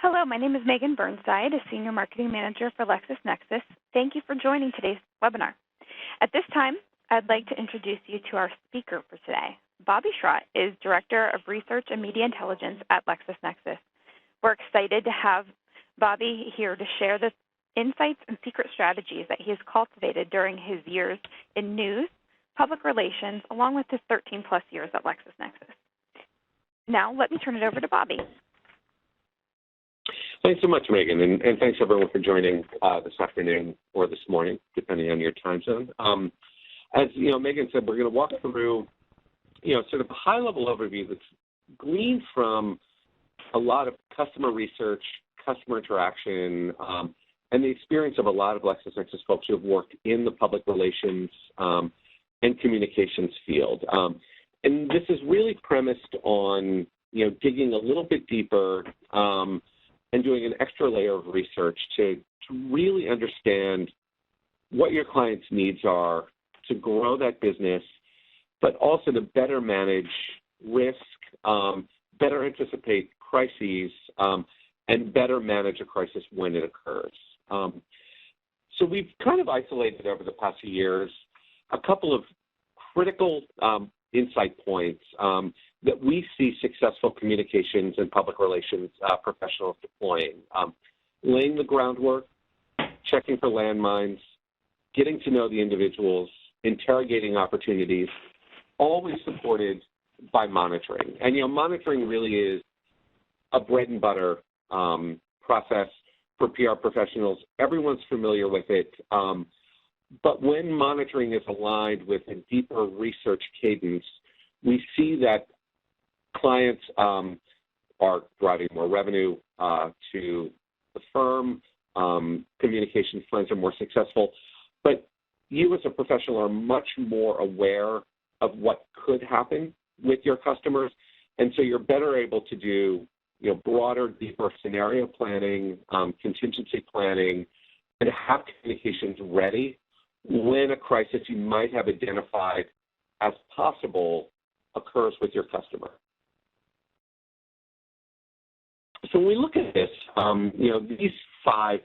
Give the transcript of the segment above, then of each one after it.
Hello, my name is Megan Burnside, a Senior Marketing Manager for LexisNexis. Thank you for joining today's webinar. At this time, I'd like to introduce you to our speaker for today. Bobby Schrott is Director of Research and Media Intelligence at LexisNexis. We're excited to have Bobby here to share the insights and secret strategies that he has cultivated during his years in news, public relations, along with his 13-plus years at LexisNexis. Now, let me turn it over to Bobby. Thanks so much, Megan, and thanks everyone for joining this afternoon or this morning, depending on your time zone. As Megan said, we're going to walk through, sort of a high-level overview that's gleaned from a lot of customer research, customer interaction, and the experience of a lot of LexisNexis folks who have worked in the public relations and communications field. And this is really premised on, digging a little bit deeper and doing an extra layer of research to really understand what your clients' needs are to grow that business, but also to better manage risk, better anticipate crises, and better manage a crisis when it occurs. So we've kind of isolated over the past few years a couple of critical insight points that we see successful communications and public relations professionals deploying. Laying the groundwork, checking for landmines, getting to know the individuals, interrogating opportunities, always supported by monitoring. And, monitoring really is a bread and butter process for PR professionals. Everyone's familiar with it. But when monitoring is aligned with a deeper research cadence, we see that clients are driving more revenue to the firm, communications plans are more successful, but you as a professional are much more aware of what could happen with your customers, and so you're better able to do broader, deeper scenario planning, contingency planning, and have communications ready when a crisis you might have identified as possible occurs with your customer. So when we look at this, these 5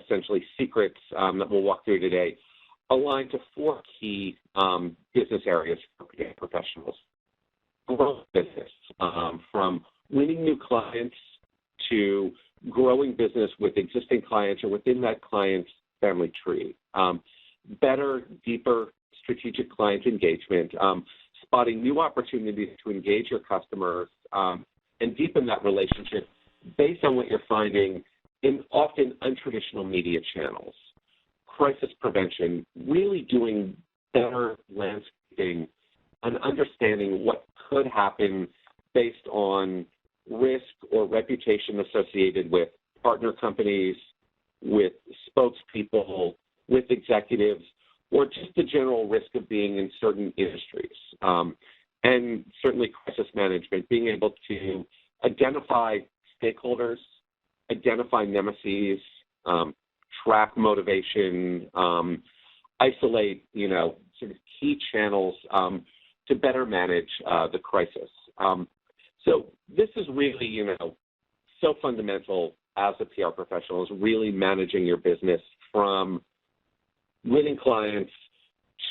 essentially secrets that we'll walk through today align to 4 key business areas for professionals. Growth business, from winning new clients to growing business with existing clients or within that client's family tree. Better, deeper strategic client engagement, spotting new opportunities to engage your customers and deepen that relationship based on what you're finding in often untraditional media channels. Crisis prevention, really doing better landscaping and understanding what could happen based on risk or reputation associated with partner companies, with spokespeople, with executives, or just the general risk of being in certain industries. And certainly crisis management, being able to identify stakeholders, identify nemesis, track motivation, isolate, sort of key channels to better manage the crisis. So this is really, so fundamental as a PR professional, is really managing your business from winning clients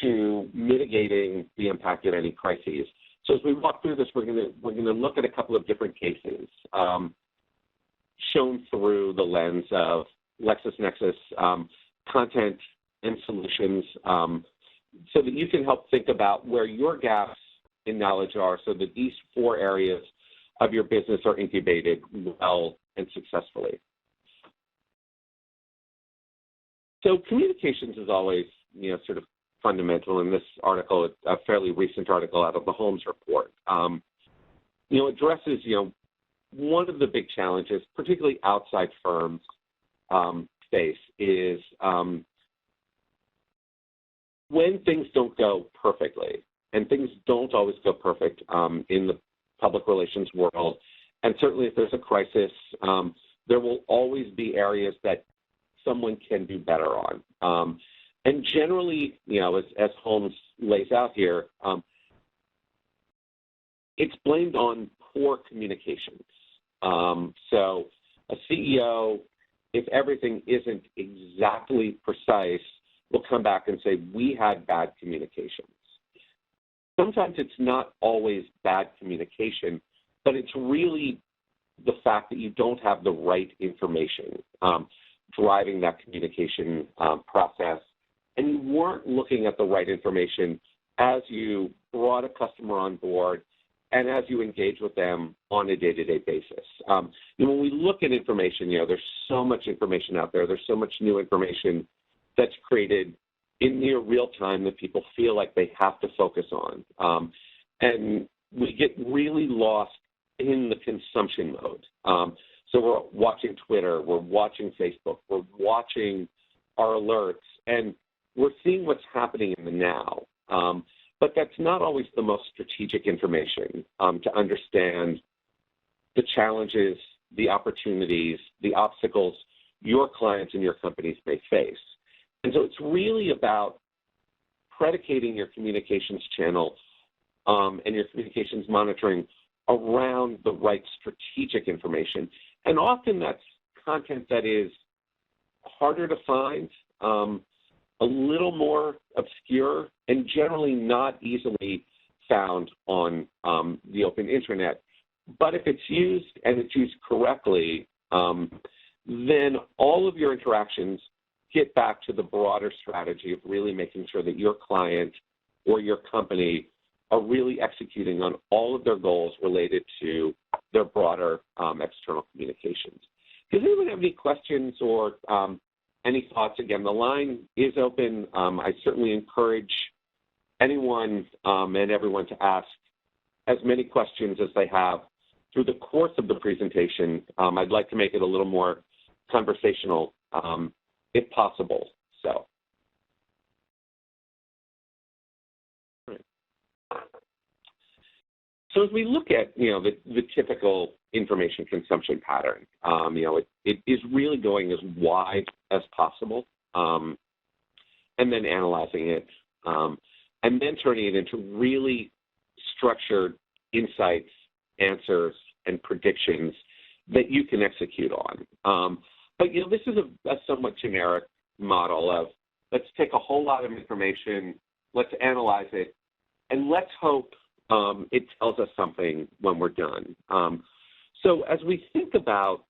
to mitigating the impact of any crises. So as we walk through this, we're going to look at a couple of different cases shown through the lens of LexisNexis content and solutions, so that you can help think about where your gaps in knowledge are, so that these 4 areas of your business are incubated well and successfully. So communications is always, sort of fundamental. In this article, a fairly recent article out of the Holmes report, addresses, one of the big challenges, particularly outside firms face, is when things don't go perfectly, and things don't always go perfect in the public relations world, and certainly if there's a crisis, there will always be areas that someone can do better on. And generally, as Holmes lays out here, it's blamed on poor communications. So A CEO, if everything isn't exactly precise, will come back and say, we had bad communications. Sometimes it's not always bad communication, but it's really the fact that you don't have the right information driving that communication process, and you weren't looking at the right information as you brought a customer on board and as you engage with them on a day-to-day basis. When we look at information, there's so much information out there. There's so much new information that's created in near real time that people feel like they have to focus on. And we get really lost in the consumption mode. So we're watching Twitter, we're watching Facebook, we're watching our alerts, and we're seeing what's happening in the now. But that's not always the most strategic information to understand the challenges, the opportunities, the obstacles your clients and your companies may face. And so it's really about predicating your communications channel and your communications monitoring around the right strategic information. And often that's content that is harder to find, a little more obscure, and generally not easily found on the open internet. But if it's used and it's used correctly, then all of your interactions get back to the broader strategy of really making sure that your client or your company are really executing on all of their goals related to their broader external communications. Does anyone have any questions or any thoughts? Again, the line is open. I certainly encourage anyone and everyone to ask as many questions as they have through the course of the presentation. I'd like to make it a little more conversational if possible. So as we look at, the typical information consumption pattern, it is really going as wide as possible, and then analyzing it, and then turning it into really structured insights, answers, and predictions that you can execute on. But this is a somewhat generic model of let's take a whole lot of information, let's analyze it, and let's hope it tells us something when we're done. So as we think about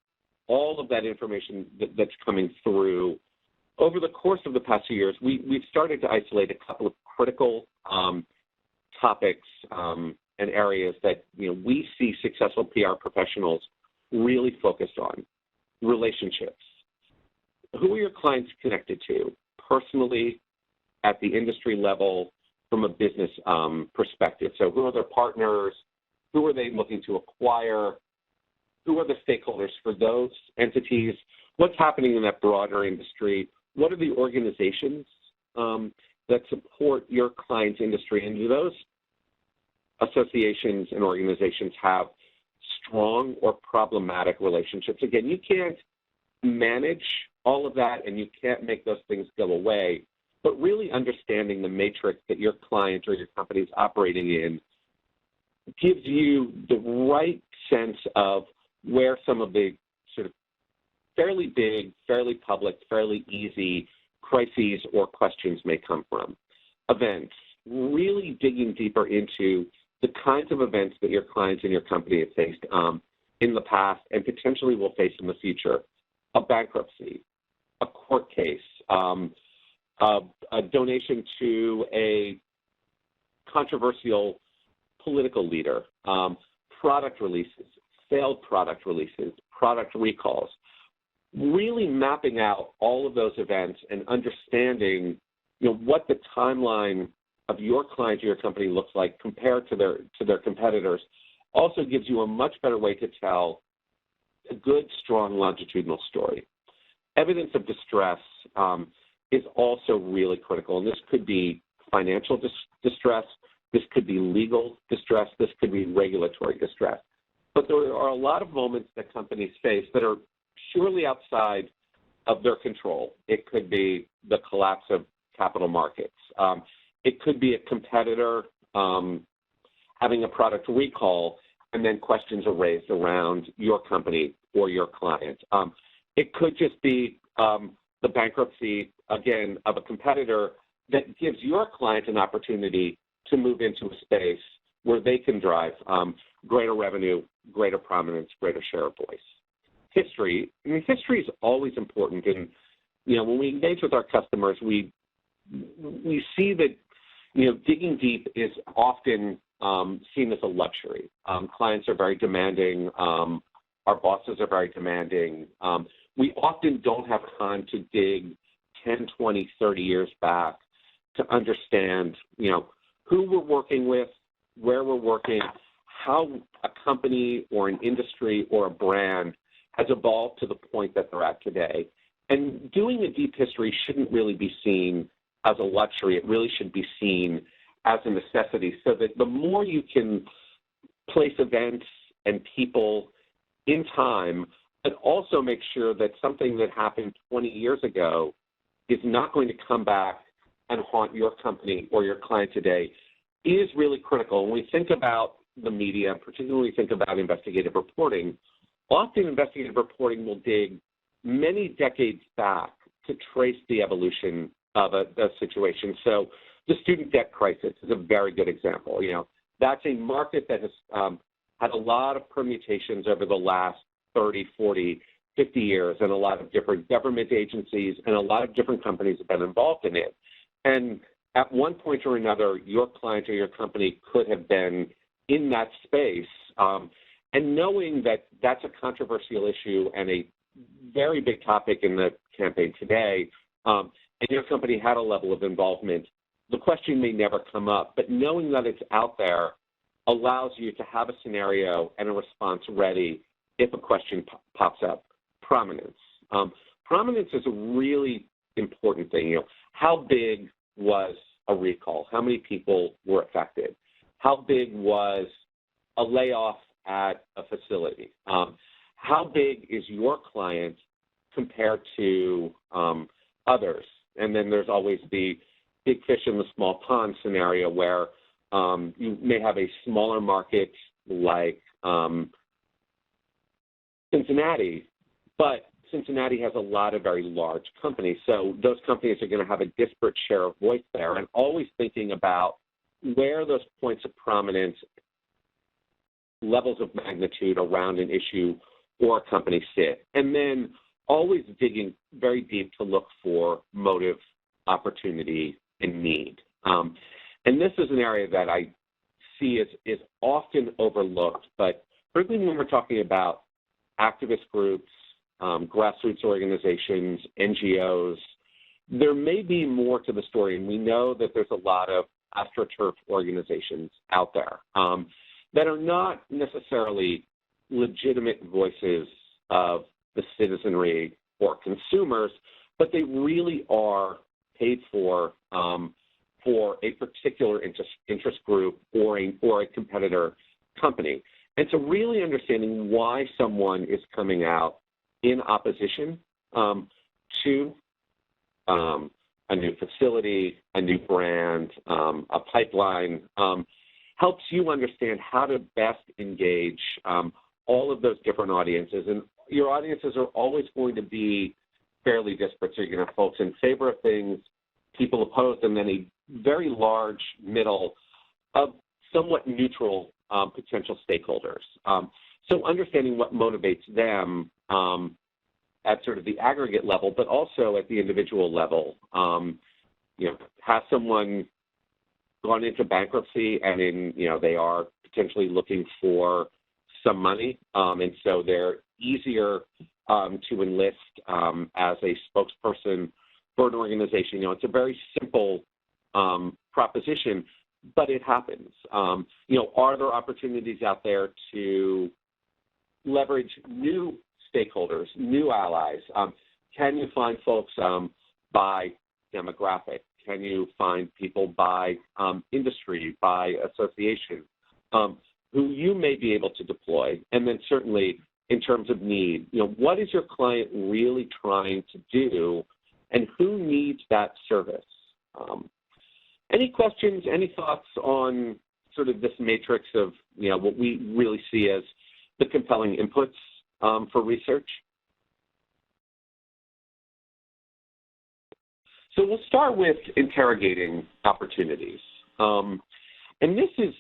all of that information that's coming through, over the course of the past few years, we've started to isolate a couple of critical topics and areas that we see successful PR professionals really focused on. Relationships. Who are your clients connected to personally, at the industry level, from a business perspective? So who are their partners? Who are they looking to acquire? Who are the stakeholders for those entities? What's happening in that broader industry? What are the organizations that support your client's industry? And do those associations and organizations have strong or problematic relationships? Again, you can't manage all of that and you can't make those things go away, but really understanding the matrix that your client or your company is operating in gives you the right sense of where some of the sort of fairly big, fairly public, fairly easy crises or questions may come from. Events, really digging deeper into the kinds of events that your clients and your company have faced in the past and potentially will face in the future. A bankruptcy, a court case, a donation to a controversial political leader, product releases, failed product releases, product recalls, really mapping out all of those events and understanding what the timeline of your client or your company looks like compared to their competitors also gives you a much better way to tell a good, strong, longitudinal story. Evidence of distress is also really critical, and this could be financial distress, this could be legal distress, this could be regulatory distress. But there are a lot of moments that companies face that are purely outside of their control. It could be the collapse of capital markets. It could be a competitor having a product recall and then questions are raised around your company or your client. It could just be the bankruptcy, again, of a competitor that gives your client an opportunity to move into a space where they can drive greater revenue, greater prominence, greater share of voice. History is always important. And, when we engage with our customers, we see that, digging deep is often seen as a luxury. Clients are very demanding. Our bosses are very demanding. We often don't have time to dig 10, 20, 30 years back to understand, who we're working with, where we're working, how a company or an industry or a brand has evolved to the point that they're at today. And doing a deep history shouldn't really be seen as a luxury. It really should be seen as a necessity, so that the more you can place events and people in time, but also make sure that something that happened 20 years ago is not going to come back and haunt your company or your client today, is really critical. When we think about the media, particularly think about investigative reporting, often investigative reporting will dig many decades back to trace the evolution of a situation. So the student debt crisis is a very good example. That's a market that has had a lot of permutations over the last 30, 40, 50 years, and a lot of different government agencies and a lot of different companies have been involved in it. And at one point or another, your client or your company could have been in that space. And knowing that that's a controversial issue and a very big topic in the campaign today, and your company had a level of involvement, the question may never come up. But knowing that it's out there allows you to have a scenario and a response ready if a question pops up. Prominence. Prominence is a really important thing. How big was a recall? How many people were affected? How big was a layoff at a facility? How big is your client compared to others? And then there's always the big fish in the small pond scenario where you may have a smaller market like Cincinnati, but Cincinnati has a lot of very large companies. So those companies are going to have a disparate share of voice there, and always thinking about where those points of prominence, levels of magnitude around an issue or a company sit. And then always digging very deep to look for motive, opportunity, and need. And this is an area that I see is often overlooked, but particularly when we're talking about activist groups, grassroots organizations, NGOs, there may be more to the story, and we know that there's a lot of AstroTurf organizations out there that are not necessarily legitimate voices of the citizenry or consumers, but they really are paid for a particular interest group or a competitor company. And so really understanding why someone is coming out in opposition to a new facility, a new brand, a pipeline, helps you understand how to best engage all of those different audiences. And your audiences are always going to be fairly disparate. So you're going to have folks in favor of things, people opposed, and then a very large middle of somewhat neutral potential stakeholders. So understanding what motivates them at sort of the aggregate level, but also at the individual level. Has someone gone into bankruptcy and they are potentially looking for some money, and so they're easier to enlist as a spokesperson for an organization. It's a very simple proposition, but it happens. Are there opportunities out there to leverage new stakeholders, new allies? Can you find folks by demographic? Can you find people by industry, by association, who you may be able to deploy? And then certainly in terms of need, what is your client really trying to do, and who needs that service? Any questions, any thoughts on sort of this matrix of, what we really see as the compelling inputs for research. So we'll start with interrogating opportunities. And this is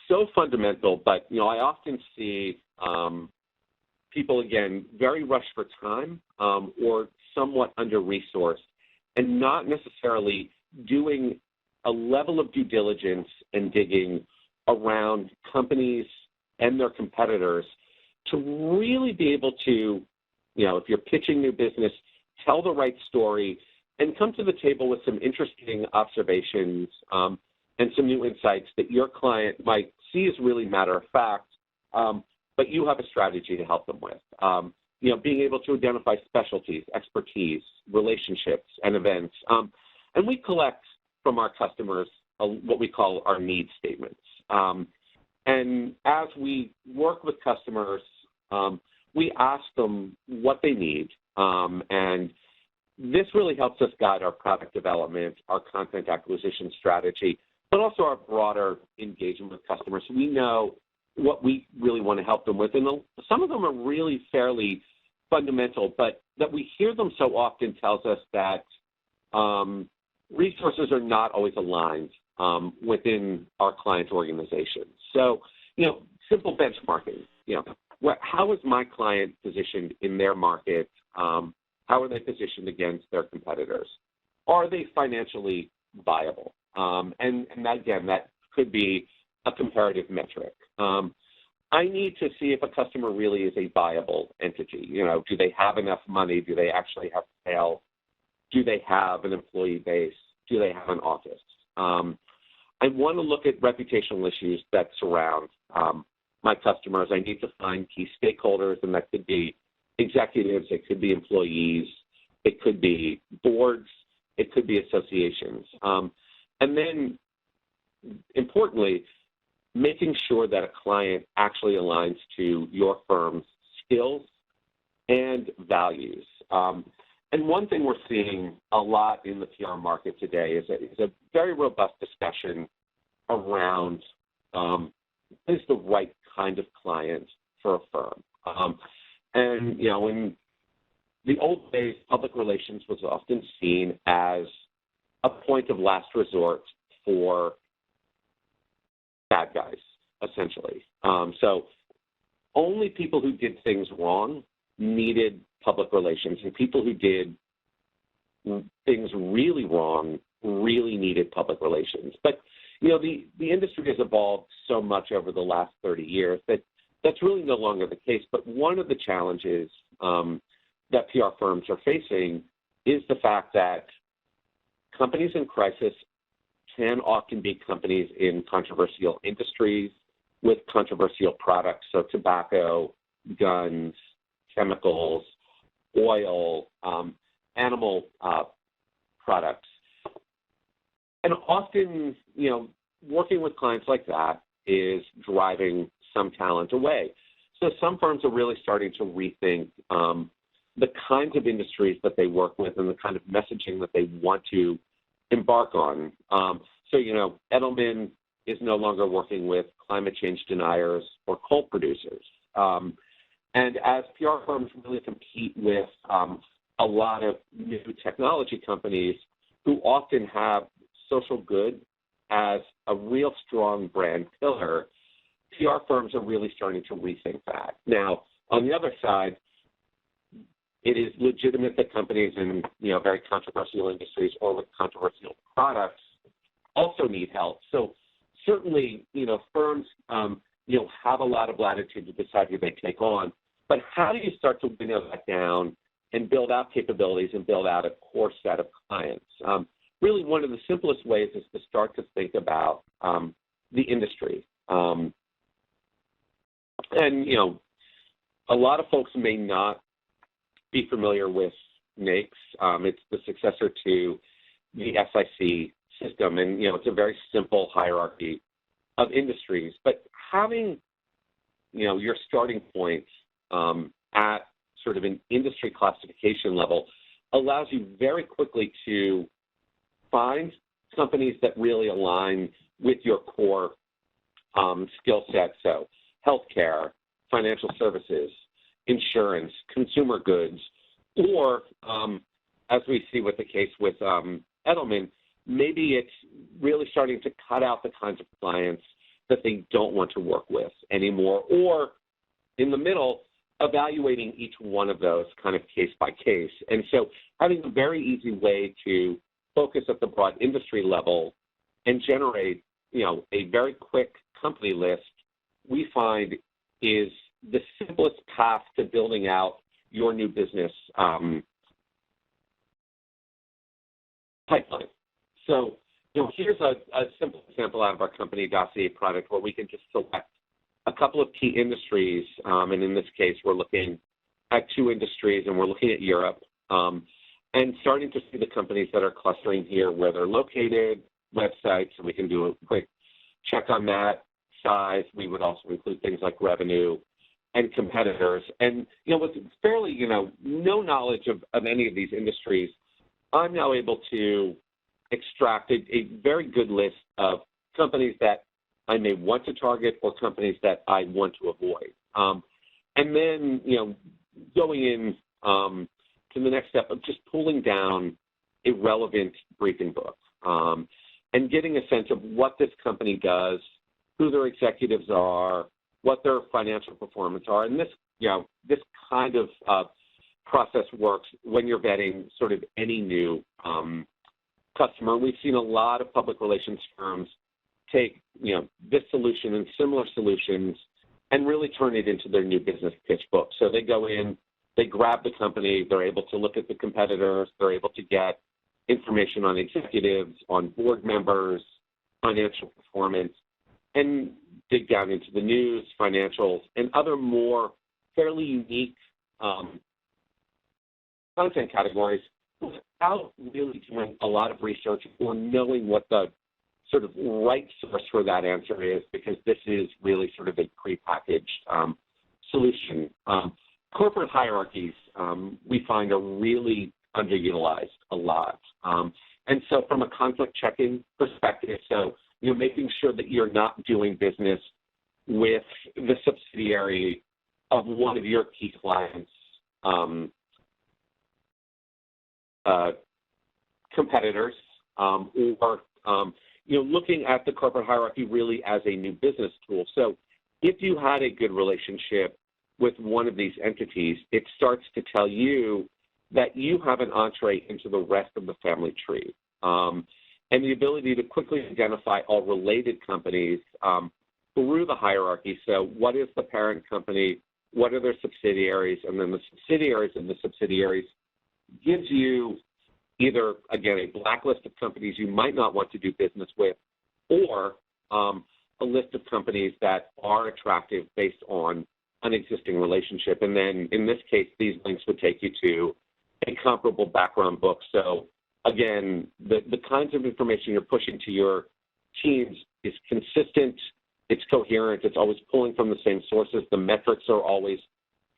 so fundamental, but, I often see people, again, very rushed for time or somewhat under-resourced and not necessarily doing a level of due diligence and digging around companies and their competitors to really be able to, if you're pitching new business, tell the right story and come to the table with some interesting observations and some new insights that your client might see as really matter of fact, but you have a strategy to help them with. Being able to identify specialties, expertise, relationships, and events. And we collect from our customers what we call our need statements. And as we work with customers, we ask them what they need. And this really helps us guide our product development, our content acquisition strategy, but also our broader engagement with customers. We know what we really want to help them with. And some of them are really fairly fundamental, but that we hear them so often tells us that resources are not always aligned within our client organizations. So, simple benchmarking, how is my client positioned in their market? How are they positioned against their competitors? Are they financially viable? And again, that could be a comparative metric. I need to see if a customer really is a viable entity. Do they have enough money? Do they actually have sales? Do they have an employee base? Do they have an office? I want to look at reputational issues that surround my customers. I need to find key stakeholders, and that could be executives, it could be employees, it could be boards, it could be associations. And then, importantly, making sure that a client actually aligns to your firm's skills and values. And one thing we're seeing a lot in the PR market today is a very robust discussion around what is the right kind of client for a firm. And, in the old days, public relations was often seen as a point of last resort for bad guys, essentially. So only people who did things wrong needed public relations, and people who did things really wrong really needed public relations. But, the industry has evolved so much over the last 30 years that that's really no longer the case. But one of the challenges that PR firms are facing is the fact that companies in crisis can often be companies in controversial industries with controversial products, so tobacco, guns, chemicals, oil, animal products. And often, working with clients like that is driving some talent away. So some firms are really starting to rethink the kinds of industries that they work with and the kind of messaging that they want to embark on. So, Edelman is no longer working with climate change deniers or coal producers. And as PR firms really compete with a lot of new technology companies who often have social good as a real strong brand pillar, PR firms are really starting to rethink that. Now, on the other side, it is legitimate that companies in very controversial industries or with controversial products also need help. So certainly, firms have a lot of latitude to decide who they take on, but how do you start to winnow that down and build out capabilities and build out a core set of clients? Really, one of the simplest ways is to start to think about the industry. And, a lot of folks may not be familiar with NAICS. It's the successor to the SIC system, and, it's a very simple hierarchy of industries. But having, your starting point at sort of an industry classification level allows you very quickly to find companies that really align with your core skill sets, so healthcare, financial services, insurance, consumer goods, or as we see with the case with Edelman, maybe it's really starting to cut out the kinds of clients that they don't want to work with anymore, or in the middle, evaluating each one of those kind of case by case. And so having a very easy way to focus at the broad industry level and generate, a very quick company list, we find is the simplest path to building out your new business pipeline. So, here's a simple example out of our company dossier product where we can just select a couple of key industries, and in this case, we're looking at 2 industries, and we're looking at Europe, and starting to see the companies that are clustering here, where they're located, websites, so we can do a quick check on that, size. We would also include things like revenue and competitors. And, with fairly, no knowledge of any of these industries, I'm now able to extract a very good list of companies that I may want to target or companies that I want to avoid. And then, going in to the next step of just pulling down a relevant briefing book and getting a sense of what this company does, who their executives are, what their financial performance are. And this, this kind of process works when you're vetting sort of any new customer. We've seen a lot of public relations firms take, this solution and similar solutions and really turn it into their new business pitch book. So they go in, they grab the company, they're able to look at the competitors, they're able to get information on executives, on board members, financial performance, and dig down into the news, financials, and other more fairly unique content categories without really doing a lot of research or knowing what the sort of right source for that answer is, because this is really sort of a prepackaged solution. Corporate hierarchies, we find, are really underutilized a lot. And so from a conflict checking perspective, so making sure that you're not doing business with the subsidiary of one of your key clients' competitors, or looking at the corporate hierarchy really as a new business tool. So if you had a good relationship with one of these entities, it starts to tell you that you have an entree into the rest of the family tree, and the ability to quickly identify all related companies through the hierarchy. So what is the parent company? What are their subsidiaries? And then the subsidiaries and the subsidiaries gives you either, again, a blacklist of companies you might not want to do business with, or a list of companies that are attractive based on an existing relationship. And then in this case, these links would take you to a comparable background book. So again, the kinds of information you're pushing to your teams is consistent, it's coherent, it's always pulling from the same sources, the metrics are always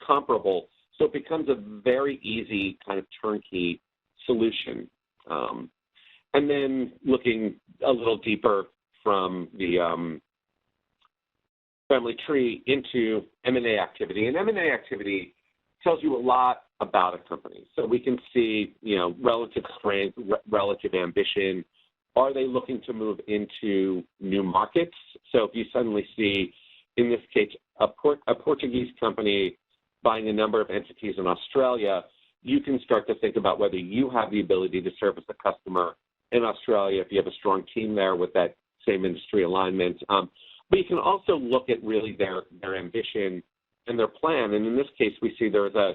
comparable. So it becomes a very easy kind of turnkey solution. And then looking a little deeper from the family tree into M&A activity. And M&A activity tells you a lot about a company. So we can see, relative strength, relative ambition. Are they looking to move into new markets? So if you suddenly see, in this case, a Portuguese company buying a number of entities in Australia, you can start to think about whether you have the ability to service a customer in Australia if you have a strong team there with that same industry alignment. But you can also look at really their ambition and their plan. And in this case, we see there's a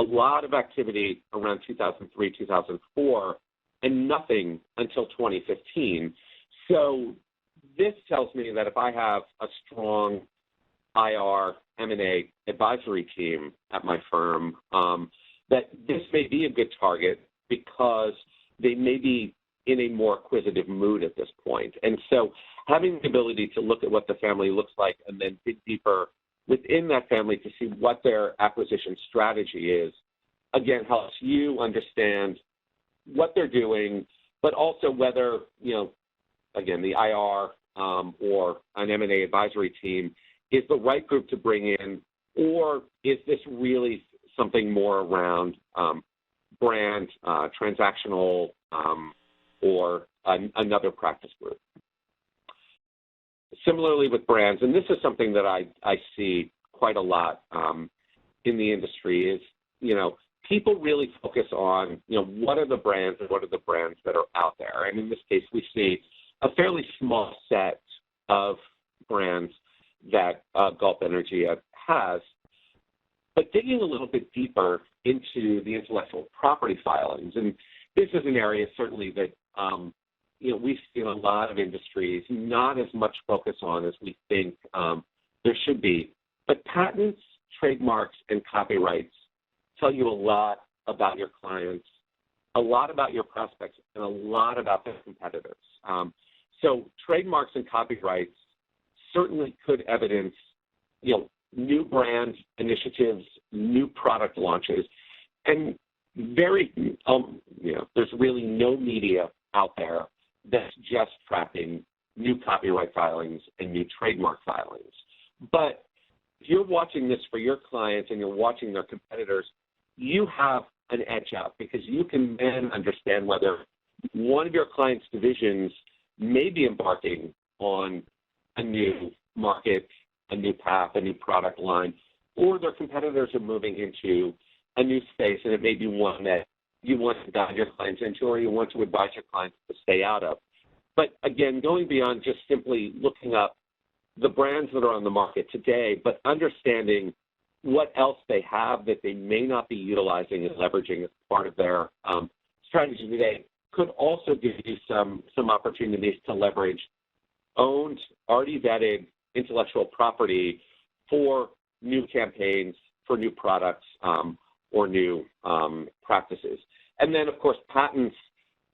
lot of activity around 2003, 2004, and nothing until 2015. So this tells me that if I have a strong IR M&A advisory team at my firm, that this may be a good target because they may be in a more acquisitive mood at this point. And so having the ability to look at what the family looks like and then dig deeper within that family to see what their acquisition strategy is, again, helps you understand what they're doing, but also whether, again, the IR or an M&A advisory team is the right group to bring in, or is this really something more around brand, transactional, or another practice group? Similarly with brands, and this is something that I see quite a lot in the industry, is, people really focus on, what are the brands and what are the brands that are out there. And in this case, we see a fairly small set of brands that Gulf Energia has. But digging a little bit deeper into the intellectual property filings, and this is an area certainly that, we've seen a lot of industries not as much focus on as we think there should be. But patents, trademarks, and copyrights tell you a lot about your clients, a lot about your prospects, and a lot about their competitors. So trademarks and copyrights certainly could evidence, new brand initiatives, new product launches, and there's really no media out there that's just tracking new copyright filings and new trademark filings. But if you're watching this for your clients and you're watching their competitors, you have an edge out, because you can then understand whether one of your client's divisions may be embarking on a new market, a new path, a new product line, or their competitors are moving into a new space, and it may be one that you want to guide your clients into, or you want to advise your clients to stay out of. But again, going beyond just simply looking up the brands that are on the market today, but understanding what else they have that they may not be utilizing and leveraging as part of their strategy today could also give you some opportunities to leverage owned, already vetted intellectual property for new campaigns, for new products, or new practices. And then, of course, patents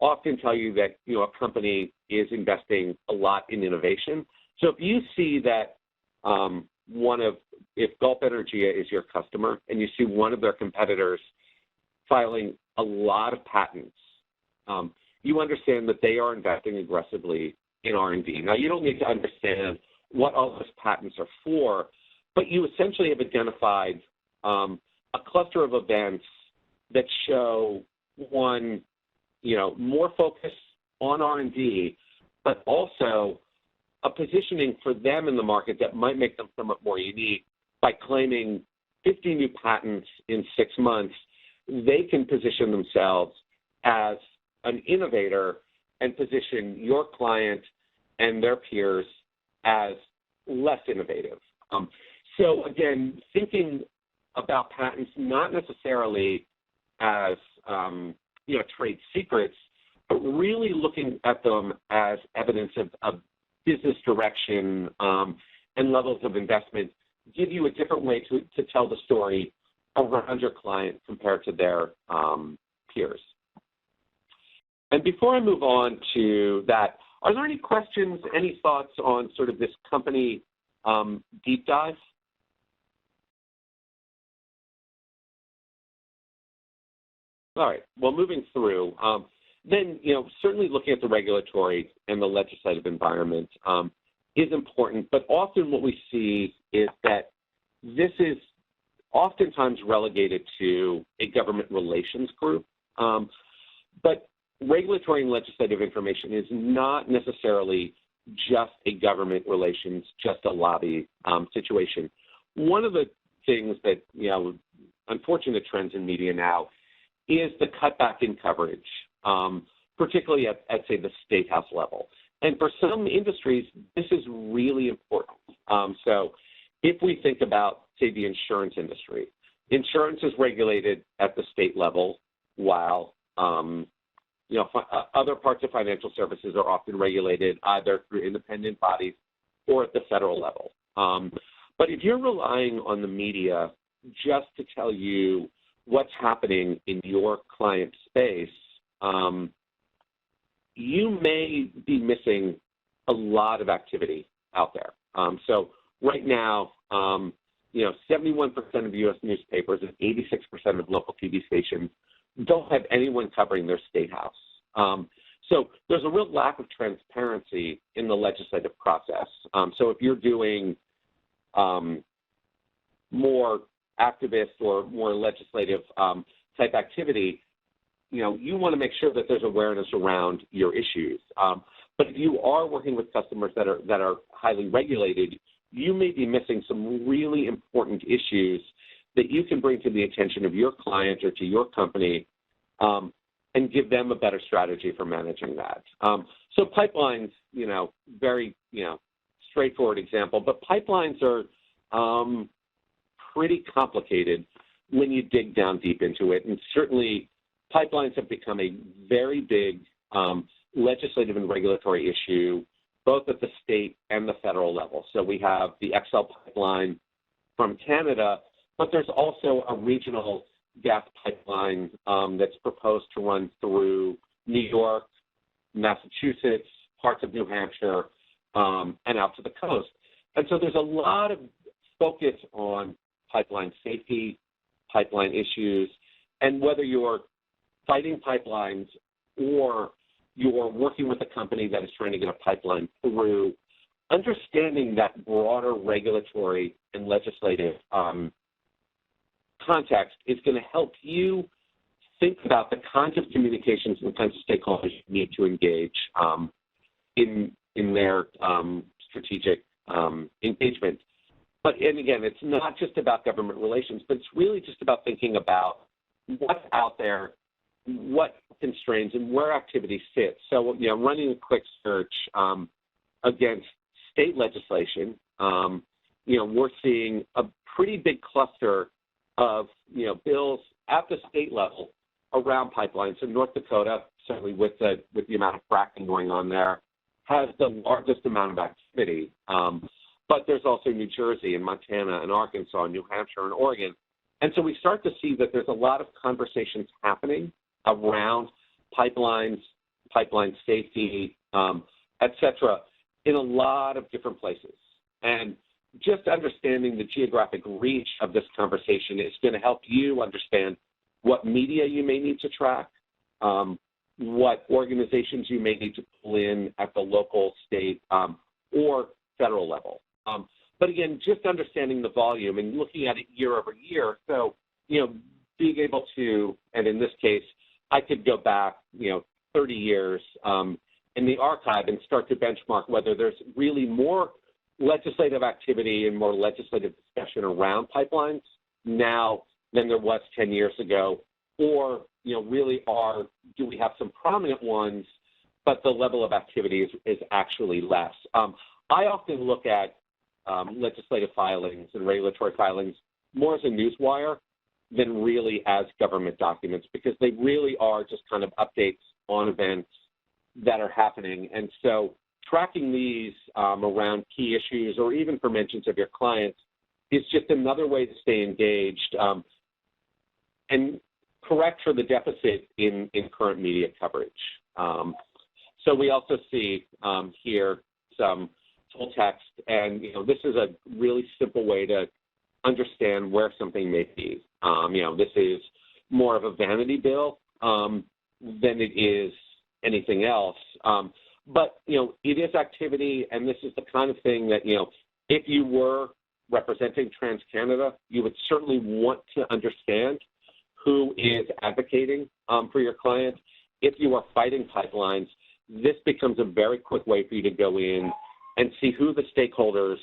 often tell you that a company is investing a lot in innovation. So if you see that if Gulf Energia is your customer and you see one of their competitors filing a lot of patents, you understand that they are investing aggressively in R&D. Now, you don't need to understand what all those patents are for, but you essentially have identified a cluster of events that show, one, more focus on R&D, but also a positioning for them in the market that might make them somewhat more unique. By claiming 50 new patents in 6 months, they can position themselves as an innovator and position your client and their peers as less innovative. So again, thinking about patents not necessarily as trade secrets, but really looking at them as evidence of business direction and levels of investment give you a different way to tell the story around your client compared to their peers. And before I move on to that, are there any questions, any thoughts on sort of this company deep dive? All right. Well, moving through, then, certainly looking at the regulatory and the legislative environment is important, but often what we see is that this is oftentimes relegated to a government relations group, but regulatory and legislative information is not necessarily just a government relations, just a lobby situation. One of the things that, unfortunate trends in media now is the cutback in coverage, particularly at, say, the state house level. And for some industries, this is really important. So if we think about, say, the insurance industry, insurance is regulated at the state level, while other parts of financial services are often regulated either through independent bodies or at the federal level. But if you're relying on the media just to tell you what's happening in your client space, you may be missing a lot of activity out there. So right now, 71% of U.S. newspapers and 86% of local TV stations don't have anyone covering their state house. So there's a real lack of transparency in the legislative process. So if you're doing more activist or more legislative type activity, you want to make sure that there's awareness around your issues. But if you are working with customers that are highly regulated, you may be missing some really important issues that you can bring to the attention of your client or to your company and give them a better strategy for managing that. So pipelines, very, straightforward example, but pipelines are pretty complicated when you dig down deep into it. And certainly pipelines have become a very big legislative and regulatory issue, both at the state and the federal level. So we have the XL pipeline from Canada, but there's also a regional gas pipeline that's proposed to run through New York, Massachusetts, parts of New Hampshire, and out to the coast. And so there's a lot of focus on pipeline safety, pipeline issues, and whether you're fighting pipelines or you're working with a company that is trying to get a pipeline through, understanding that broader regulatory and legislative context is going to help you think about the kinds of communications and the kinds of stakeholders you need to engage in their strategic engagement. And again, it's not just about government relations, but it's really just about thinking about what's out there, what constraints, and where activity sits. So, running a quick search against state legislation, we're seeing a pretty big cluster of, bills at the state level around pipelines. So North Dakota, certainly with the amount of fracking going on there, has the largest amount of activity. But there's also New Jersey and Montana and Arkansas and New Hampshire and Oregon. And so we start to see that there's a lot of conversations happening around pipelines, pipeline safety, et cetera, in a lot of different places. And just understanding the geographic reach of this conversation is going to help you understand what media you may need to track, what organizations you may need to pull in at the local, state, or federal level. But again, just understanding the volume and looking at it year over year. So, being able to, and in this case, I could go back, 30 years in the archive and start to benchmark whether there's really more legislative activity and more legislative discussion around pipelines now than there was 10 years ago, or, really do we have some prominent ones, but the level of activity is actually less. I often look at legislative filings and regulatory filings more as a newswire than really as government documents, because they really are just kind of updates on events that are happening. And so tracking these around key issues or even for mentions of your clients is just another way to stay engaged and correct for the deficit in current media coverage. So we also see here some full text, and this is a really simple way to understand where something may be. This is more of a vanity bill than it is anything else. But it is activity, and this is the kind of thing that if you were representing TransCanada, you would certainly want to understand who is advocating for your client. If you are fighting pipelines, this becomes a very quick way for you to go in and see who the stakeholders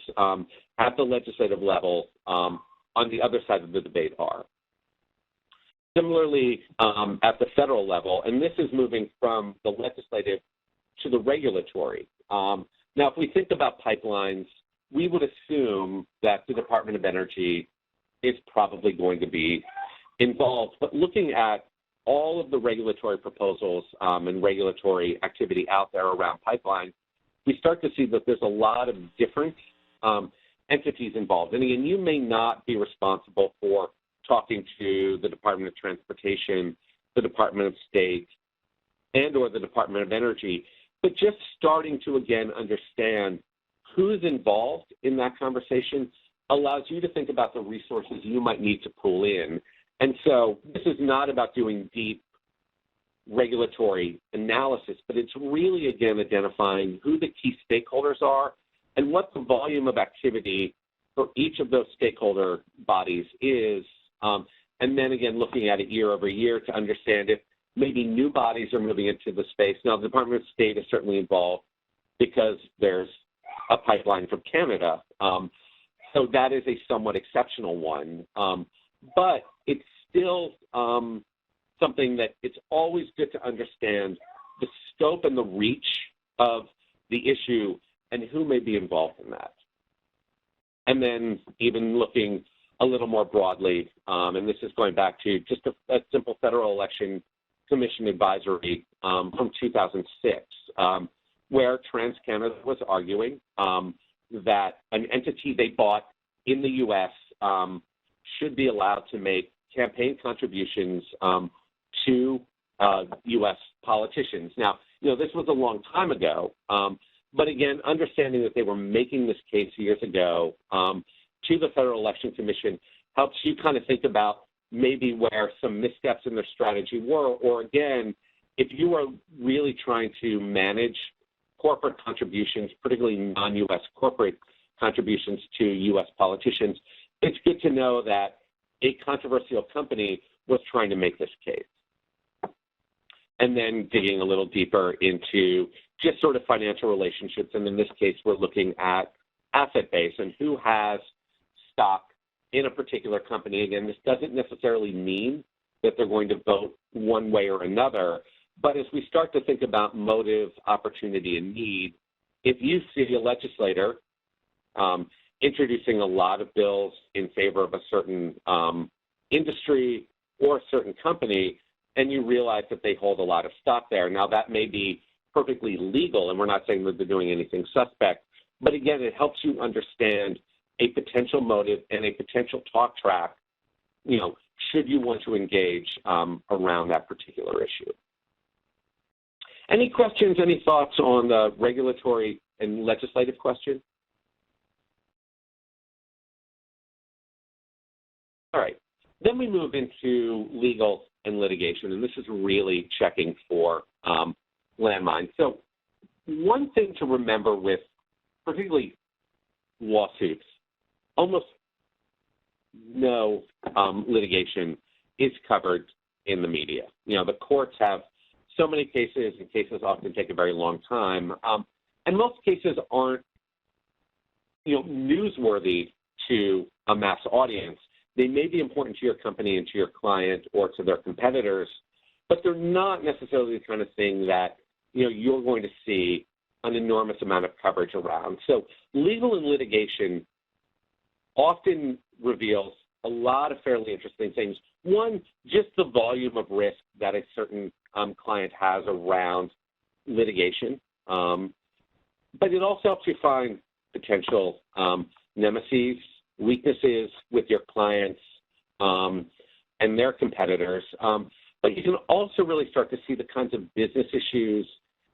at the legislative level on the other side of the debate are. Similarly, at the federal level, and this is moving from the legislative to the regulatory. Now, if we think about pipelines, we would assume that the Department of Energy is probably going to be involved. But looking at all of the regulatory proposals and regulatory activity out there around pipelines, we start to see that there's a lot of different entities involved. And again, you may not be responsible for talking to the Department of Transportation, the Department of State, and or the Department of Energy, but just starting to, again, understand who's involved in that conversation allows you to think about the resources you might need to pull in. And so this is not about doing deep regulatory analysis, but it's really, again, identifying who the key stakeholders are and what the volume of activity for each of those stakeholder bodies is, and then, again, looking at it year over year to understand if maybe new bodies are moving into the space. Now, the Department of State is certainly involved because there's a pipeline from Canada, so that is a somewhat exceptional one, but it's still something that it's always good to understand the scope and the reach of the issue and who may be involved in that. And then even looking a little more broadly, and this is going back to just a simple Federal Election Commission advisory from 2006, where TransCanada was arguing that an entity they bought in the U.S. Should be allowed to make campaign contributions to U.S. politicians. Now, this was a long time ago, but again, understanding that they were making this case years ago to the Federal Election Commission helps you kind of think about maybe where some missteps in their strategy were, or again, if you are really trying to manage corporate contributions, particularly non-U.S. corporate contributions to U.S. politicians, it's good to know that a controversial company was trying to make this case. And then digging a little deeper into just sort of financial relationships, and in this case, we're looking at asset base and who has stock in a particular company. Again, this doesn't necessarily mean that they're going to vote one way or another, but as we start to think about motive, opportunity, and need, if you see a legislator introducing a lot of bills in favor of a certain industry or a certain company, and you realize that they hold a lot of stock there. Now, that may be perfectly legal, and we're not saying that they're doing anything suspect, but again, it helps you understand a potential motive and a potential talk track, should you want to engage around that particular issue. Any questions, any thoughts on the regulatory and legislative question? All right, then we move into legal and litigation, and this is really checking for landmines. So one thing to remember with particularly lawsuits, almost no litigation is covered in the media. The courts have so many cases, and cases often take a very long time, and most cases aren't, newsworthy to a mass audience. They may be important to your company and to your client or to their competitors, but they're not necessarily the kind of thing that, you're going to see an enormous amount of coverage around. So legal and litigation often reveals a lot of fairly interesting things. One, just the volume of risk that a certain client has around litigation, but it also helps you find potential nemesis, weaknesses with your clients and their competitors. But you can also really start to see the kinds of business issues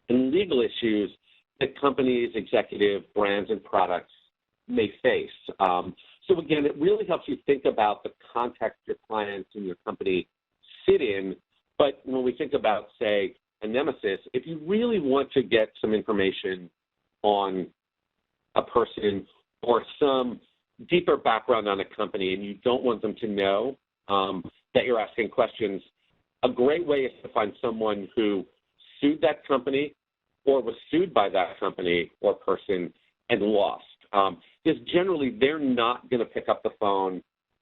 and legal issues that companies, executive, brands, and products may face. So again, it really helps you think about the context your clients and your company sit in. But when we think about, say, a nemesis, if you really want to get some information on a person or some deeper background on a company and you don't want them to know that you're asking questions, a great way is to find someone who sued that company or was sued by that company or person and lost. Because generally they're not going to pick up the phone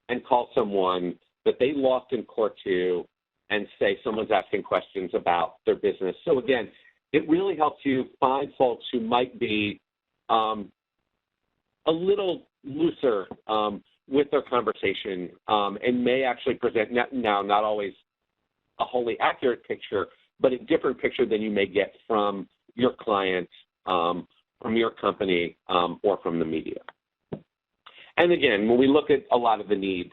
and call someone that they lost in court to and say someone's asking questions about their business. So again, it really helps you find folks who might be a little looser with their conversation and may actually present, now not always a wholly accurate picture, but a different picture than you may get from your client, from your company, or from the media. And again, when we look at a lot of the needs,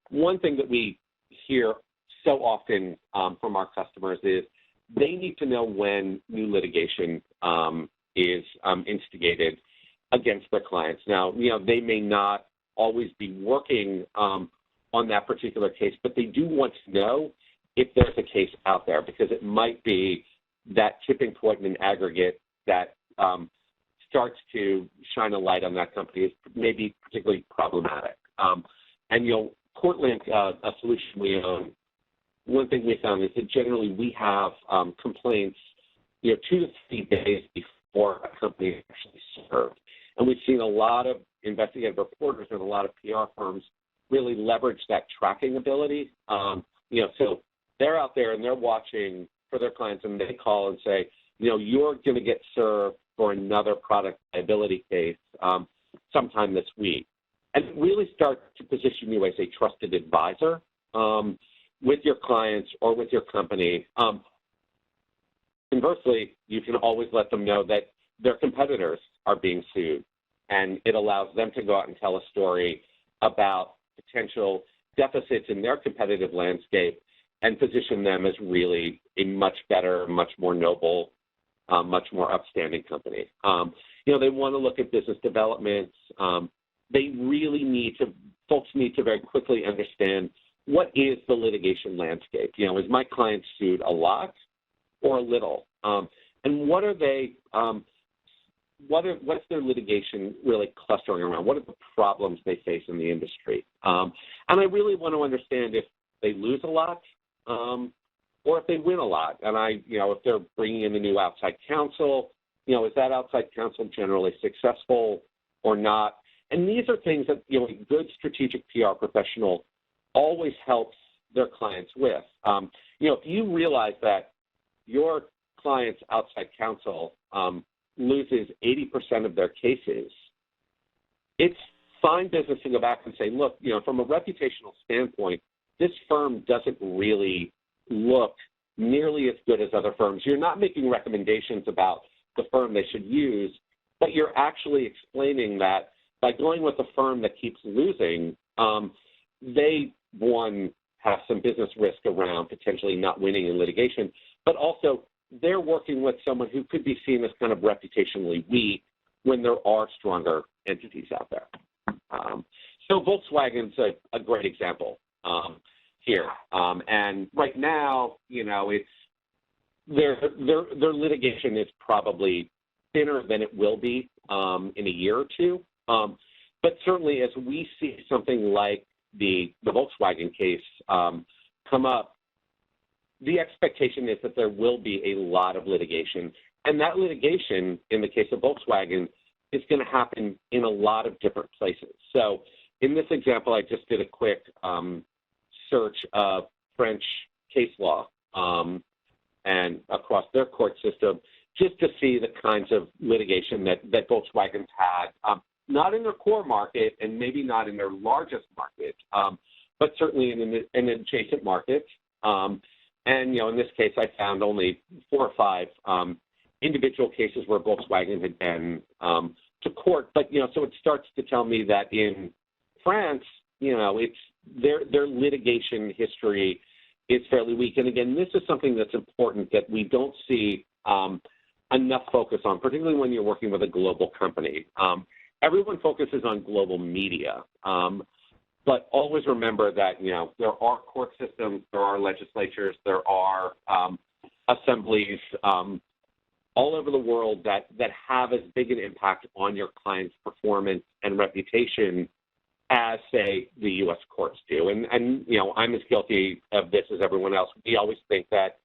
one thing that we hear so often from our customers is they need to know when new litigation is instigated against their clients. Now, they may not always be working on that particular case, but they do want to know if there's a case out there, because it might be that tipping point in an aggregate that starts to shine a light on that company is maybe particularly problematic. And, court link, a solution we own, one thing we found is that generally we have complaints, 2 to 3 days before a company is actually served. And we've seen a lot of investigative reporters and a lot of PR firms really leverage that tracking ability. So they're out there and they're watching for their clients, and they call and say, you're going to get served for another product liability case sometime this week. And really start to position you as a trusted advisor with your clients or with your company. Conversely, you can always let them know that their competitors are being sued, and it allows them to go out and tell a story about potential deficits in their competitive landscape and position them as really a much better, much more noble, much more upstanding company. They want to look at business developments. They really folks need to very quickly understand what is the litigation landscape. Is my client sued a lot or a little? And what are they, what's their litigation really clustering around? What are the problems they face in the industry? And I really want to understand if they lose a lot or if they win a lot. And if they're bringing in a new outside counsel, is that outside counsel generally successful or not? And these are things that, a good strategic PR professional always helps their clients with. If you realize that your client's outside counsel loses 80% of their cases, it's fine business to go back and say, look, from a reputational standpoint, this firm doesn't really look nearly as good as other firms. You're not making recommendations about the firm they should use, but you're actually explaining that by going with a firm that keeps losing, they, one, have some business risk around potentially not winning in litigation, but also they're working with someone who could be seen as kind of reputationally weak when there are stronger entities out there. So Volkswagen's a great example here. And right now, it's their litigation is probably thinner than it will be in a year or two. But certainly as we see something like the Volkswagen case come up, the expectation is that there will be a lot of litigation. And that litigation, in the case of Volkswagen, is going to happen in a lot of different places. So in this example, I just did a quick search of French case law and across their court system just to see the kinds of litigation that Volkswagen's had, not in their core market and maybe not in their largest market, but certainly in an adjacent market. And, in this case, I found only 4 or 5 individual cases where Volkswagen had been to court. But, so it starts to tell me that in France, it's their litigation history is fairly weak. And, again, this is something that's important that we don't see enough focus on, particularly when you're working with a global company. Everyone focuses on global media. But always remember that, there are court systems, there are legislatures, there are assemblies all over the world that have as big an impact on your client's performance and reputation as, say, the U.S. courts do. And I'm as guilty of this as everyone else. We always think that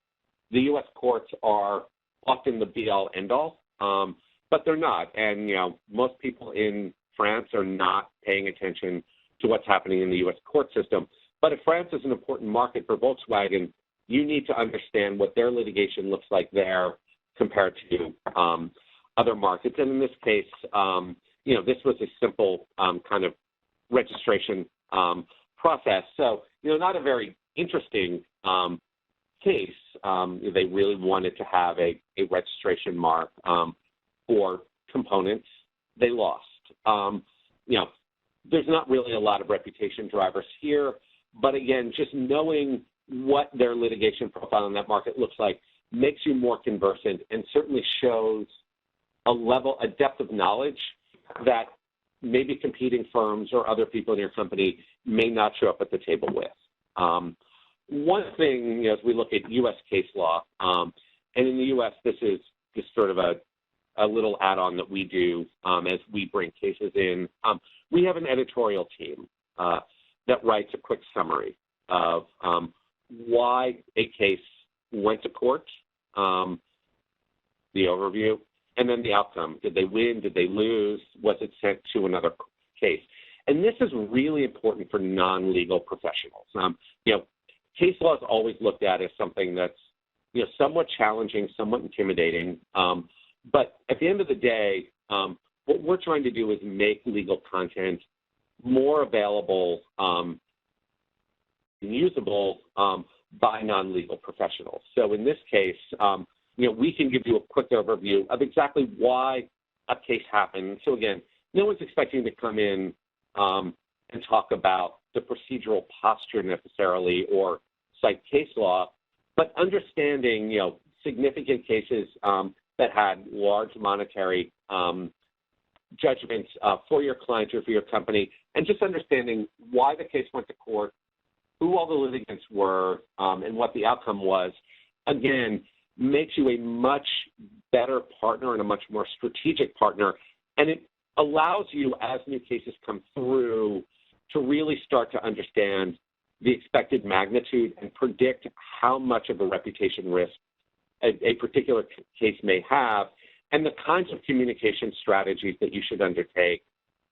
the U.S. courts are often the be-all, end-all, but they're not. And, most people in France are not paying attention to what's happening in the U.S. court system. But if France is an important market for Volkswagen, you need to understand what their litigation looks like there compared to other markets. And in this case, this was a simple kind of registration process. So, not a very interesting case. They really wanted to have a registration mark for components. They lost. There's not really a lot of reputation drivers here, but again, just knowing what their litigation profile in that market looks like makes you more conversant and certainly shows a depth of knowledge that maybe competing firms or other people in your company may not show up at the table with. one thing, as we look at U.S. case law, and in the U.S. this is just sort of a little add-on that we do as we bring cases in. We have an editorial team that writes a quick summary of why a case went to court, the overview, and then the outcome. Did they win? Did they lose? Was it sent to another case? And this is really important for non-legal professionals. Case law is always looked at as something that's somewhat challenging, somewhat intimidating. But at the end of the day, what we're trying to do is make legal content more available and usable by non-legal professionals. So in this case, we can give you a quick overview of exactly why a case happened. So again, no one's expecting to come in and talk about the procedural posture necessarily or cite case law, but understanding, significant cases that had large monetary judgments for your client or for your company, and just understanding why the case went to court, who all the litigants were, and what the outcome was, again, makes you a much better partner and a much more strategic partner. And it allows you, as new cases come through, to really start to understand the expected magnitude and predict how much of a reputation risk a particular case may have, and the kinds of communication strategies that you should undertake,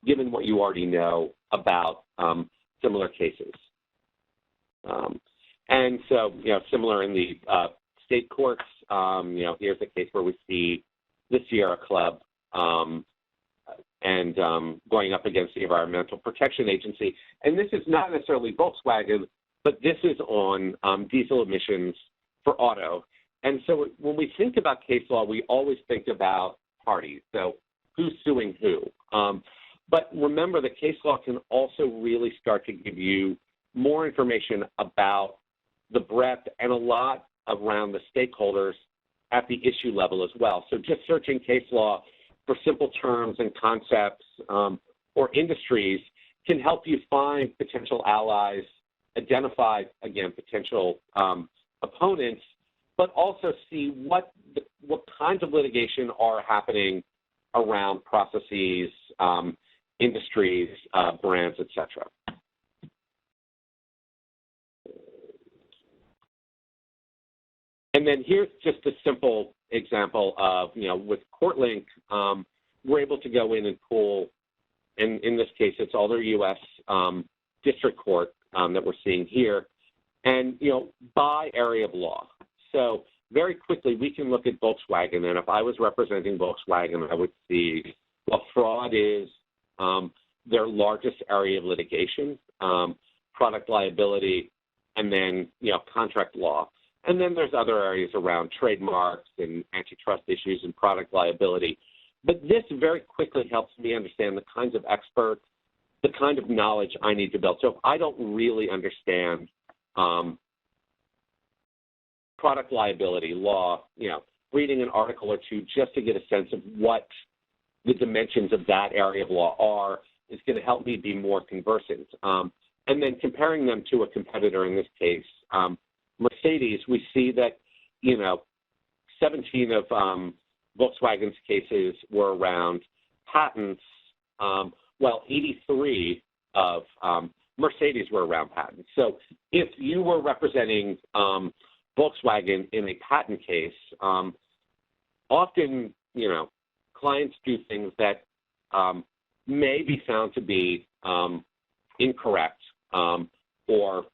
given what you already know about similar cases. And so, similar in the state courts, here's a case where we see the Sierra Club and going up against the Environmental Protection Agency. And this is not necessarily Volkswagen, but this is on diesel emissions for auto. And so when we think about case law, we always think about parties. So who's suing who? But remember, the case law can also really start to give you more information about the breadth and a lot around the stakeholders at the issue level as well. So just searching case law for simple terms and concepts or industries can help you find potential allies, identify, again, potential opponents, but also see what kinds of litigation are happening around processes, industries, brands, et cetera. And then here's just a simple example of, with CourtLink, we're able to go in and pull, and in this case, it's all their U.S. district court that we're seeing here, and, by area of law. So very quickly, we can look at Volkswagen, and if I was representing Volkswagen, I would see, well, fraud is their largest area of litigation, product liability, and then, contract law. And then there's other areas around trademarks and antitrust issues and product liability. But this very quickly helps me understand the kinds of experts, the kind of knowledge I need to build. So if I don't really understand product liability law, reading an article or two just to get a sense of what the dimensions of that area of law are is going to help me be more conversant. And then comparing them to a competitor, in this case, Mercedes, we see that, 17 of Volkswagen's cases were around patents, while 83 of Mercedes were around patents. So if you were representing Volkswagen in a patent case, often, clients do things that may be found to be incorrect or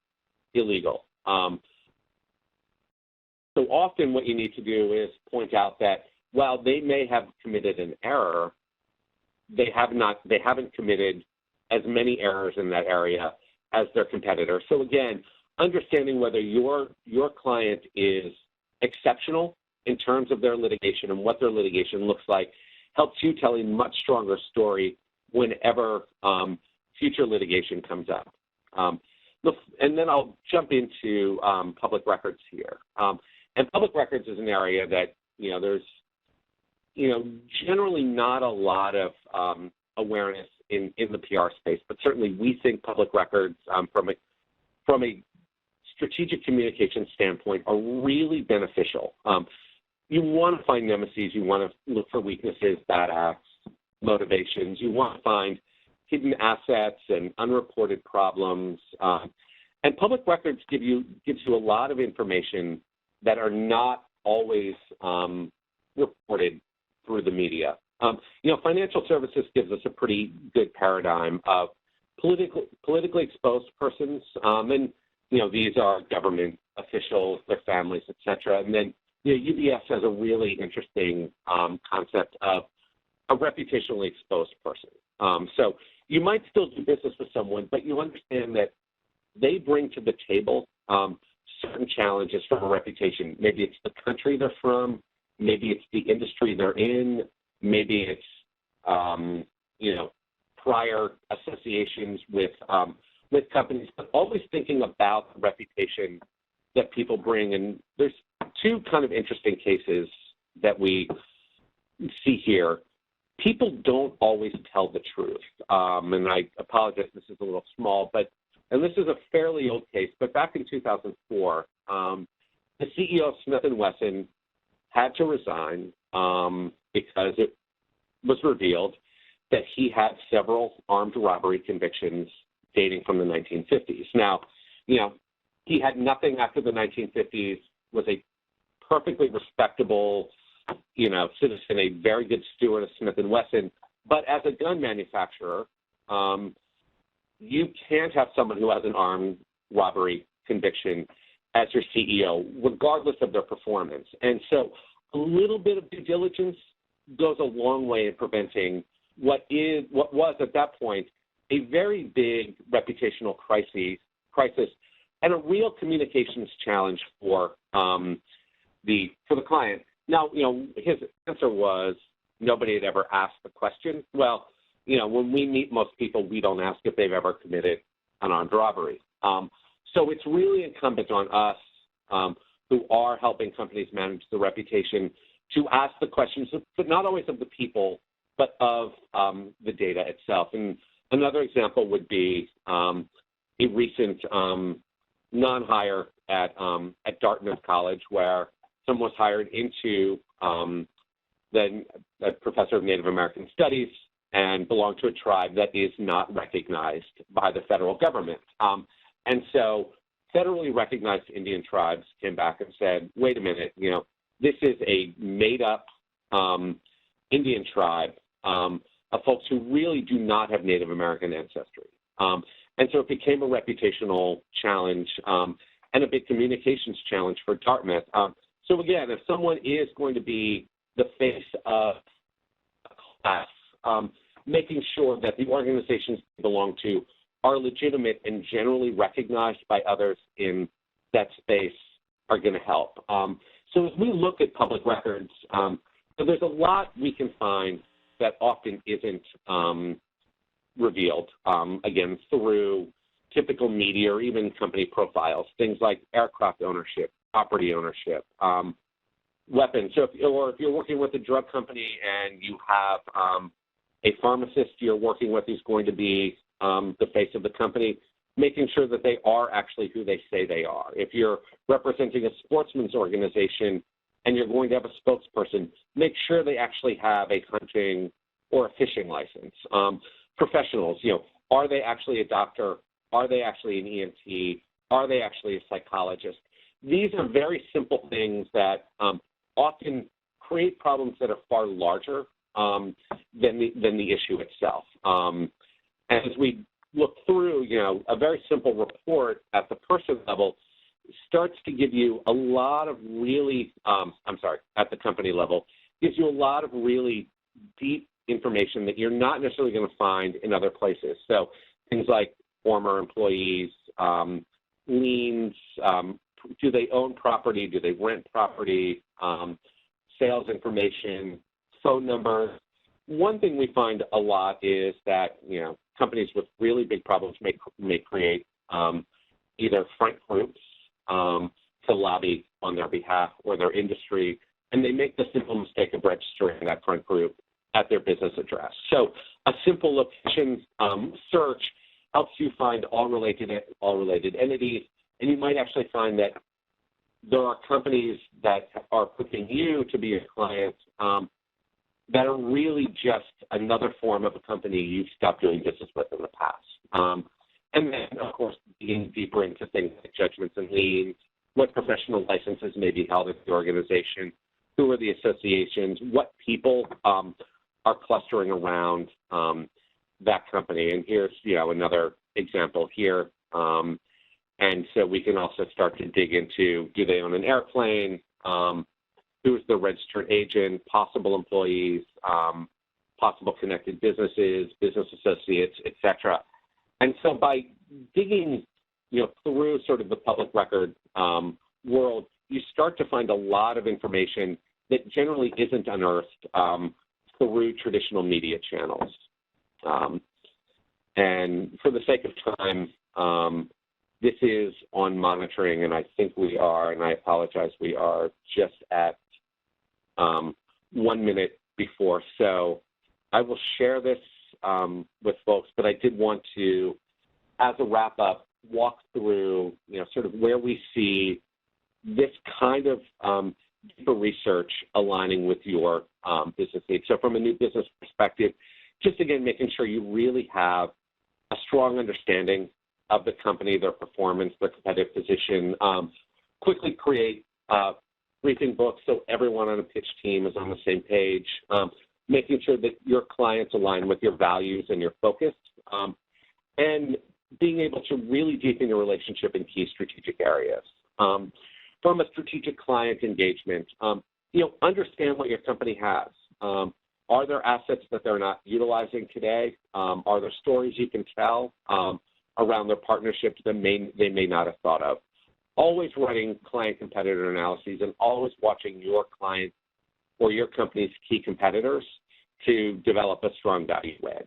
illegal. So often what you need to do is point out that while they may have committed an error, they haven't committed as many errors in that area as their competitor. So again, understanding whether your client is exceptional in terms of their litigation and what their litigation looks like helps you tell a much stronger story whenever future litigation comes up. And then I'll jump into public records here. And public records is an area that, there's, generally not a lot of awareness in the PR space, but certainly we think public records from a strategic communication standpoint are really beneficial. You want to find nemesis. You want to look for weaknesses, bad acts, motivations. You want to find hidden assets and unreported problems. And public records gives you a lot of information that are not always reported through the media. Financial services gives us a pretty good paradigm of politically exposed persons, and these are government officials, their families, et cetera. And then UBS has a really interesting concept of a reputationally exposed person. So you might still do business with someone, but you understand that they bring to the table certain challenges from a reputation. Maybe it's the country they're from, maybe it's the industry they're in, maybe it's prior associations with companies, but always thinking about the reputation that people bring. And there's two kind of interesting cases that we see here. People don't always tell the truth. And I apologize, this is a little small, and this is a fairly old case, but back in 2004, the CEO of Smith & Wesson had to resign because it was revealed that he had several armed robbery convictions dating from the 1950s. Now, he had nothing after the 1950s, was a perfectly respectable, citizen, a very good steward of Smith & Wesson. But as a gun manufacturer, you can't have someone who has an armed robbery conviction as your CEO, regardless of their performance. And so a little bit of due diligence goes a long way in preventing what was at that point a very big reputational crisis and a real communications challenge for the client. Now, his answer was nobody had ever asked the question. Well, when we meet most people, we don't ask if they've ever committed an armed robbery. So it's really incumbent on us who are helping companies manage the reputation to ask the questions, but not always of the people, but of the data itself. And another example would be a recent non-hire at Dartmouth College, where someone was hired into the professor of Native American Studies and belonged to a tribe that is not recognized by the federal government. And so federally recognized Indian tribes came back and said, wait a minute, this is a made-up Indian tribe of folks who really do not have Native American ancestry. And so it became a reputational challenge and a big communications challenge for Dartmouth. So again, if someone is going to be the face of a class, making sure that the organizations they belong to are legitimate and generally recognized by others in that space are going to help. So as we look at public records, so there's a lot we can find that often isn't revealed, again, through typical media or even company profiles, things like aircraft ownership, property ownership, weapons. So if you're working with a drug company and you have a pharmacist you're working with who's going to be the face of the company, making sure that they are actually who they say they are. If you're representing a sportsman's organization and you're going to have a spokesperson, make sure they actually have a hunting or a fishing license. Professionals, are they actually a doctor? Are they actually an EMT? Are they actually a psychologist? These are very simple things that often create problems that are far larger than the issue itself. As we look through, a very simple report at the person level starts to give you a lot of really, at the company level, gives you a lot of really deep information that you're not necessarily going to find in other places. So things like former employees, liens, do they own property, do they rent property, sales information, phone numbers. One thing we find a lot is that, companies with really big problems may create either front groups to lobby on their behalf or their industry, and they make the simple mistake of registering that front group at their business address. So a simple location search helps you find all related entities, and you might actually find that there are companies that are picking you to be a client that are really just another form of a company you've stopped doing business with in the past. And then, of course, digging deeper into things like judgments and liens, what professional licenses may be held at the organization, who are the associations, what people are clustering around that company. And here's, another example here. And so we can also start to dig into, do they own an airplane? Who's the registered agent, possible employees, possible connected businesses, business associates, et cetera. And so by digging, through sort of the public record world, you start to find a lot of information that generally isn't unearthed through traditional media channels. And for the sake of time, this is on monitoring, and I think we are, and I apologize, we are just at 1 minute before. So I will share this with folks, but I did want to, as a wrap-up, walk through, sort of where we see this kind of deeper research aligning with your business needs. So from a new business perspective, just again, making sure you really have a strong understanding of the company, their performance, their competitive position. Quickly create briefing books so everyone on a pitch team is on the same page. Making sure that your clients align with your values and your focus, and being able to really deepen your relationship in key strategic areas. From a strategic client engagement, understand what your company has. Are there assets that they're not utilizing today? Are there stories you can tell around their partnerships that they may not have thought of? Always running client competitor analyses and always watching your client or your company's key competitors to develop a strong value wedge.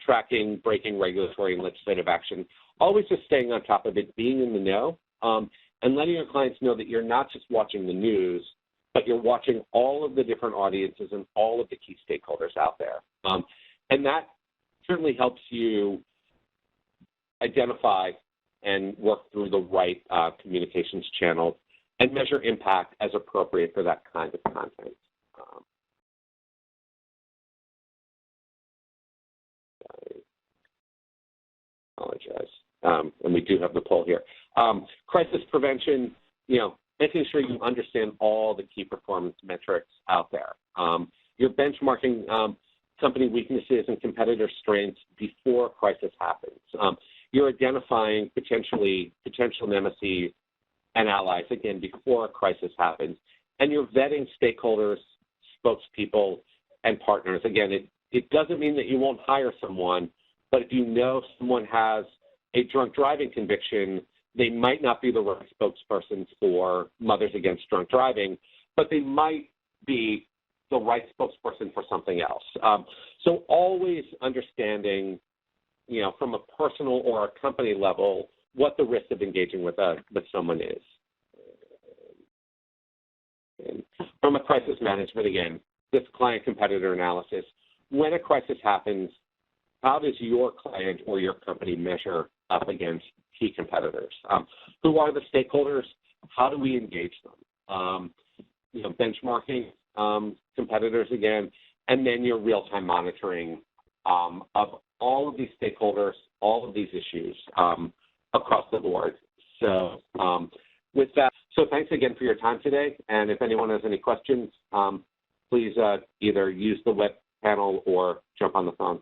Tracking, breaking regulatory and legislative action, always just staying on top of it, being in the know, and letting your clients know that you're not just watching the news, but you're watching all of the different audiences and all of the key stakeholders out there. And that certainly helps you identify and work through the right communications channels and measure impact as appropriate for that kind of content. I apologize. And we do have the poll here. Crisis prevention, making sure you understand all the key performance metrics out there. You're benchmarking company weaknesses and competitor strengths before a crisis happens. You're identifying potential nemesis and allies, again, before a crisis happens. And you're vetting stakeholders, spokespeople, and partners. Again, it doesn't mean that you won't hire someone, but if you know someone has a drunk driving conviction, they might not be the right spokesperson for Mothers Against Drunk Driving, but they might be the right spokesperson for something else. So always understanding, from a personal or a company level, what the risk of engaging with someone is. And from a crisis management, again, this client competitor analysis, when a crisis happens, how does your client or your company measure up against key competitors? Who are the stakeholders? How do we engage them? Benchmarking competitors again, and then your real-time monitoring of all of these stakeholders, all of these issues across the board. So with that, so thanks again for your time today. And if anyone has any questions, please either use the web panel or jump on the phone.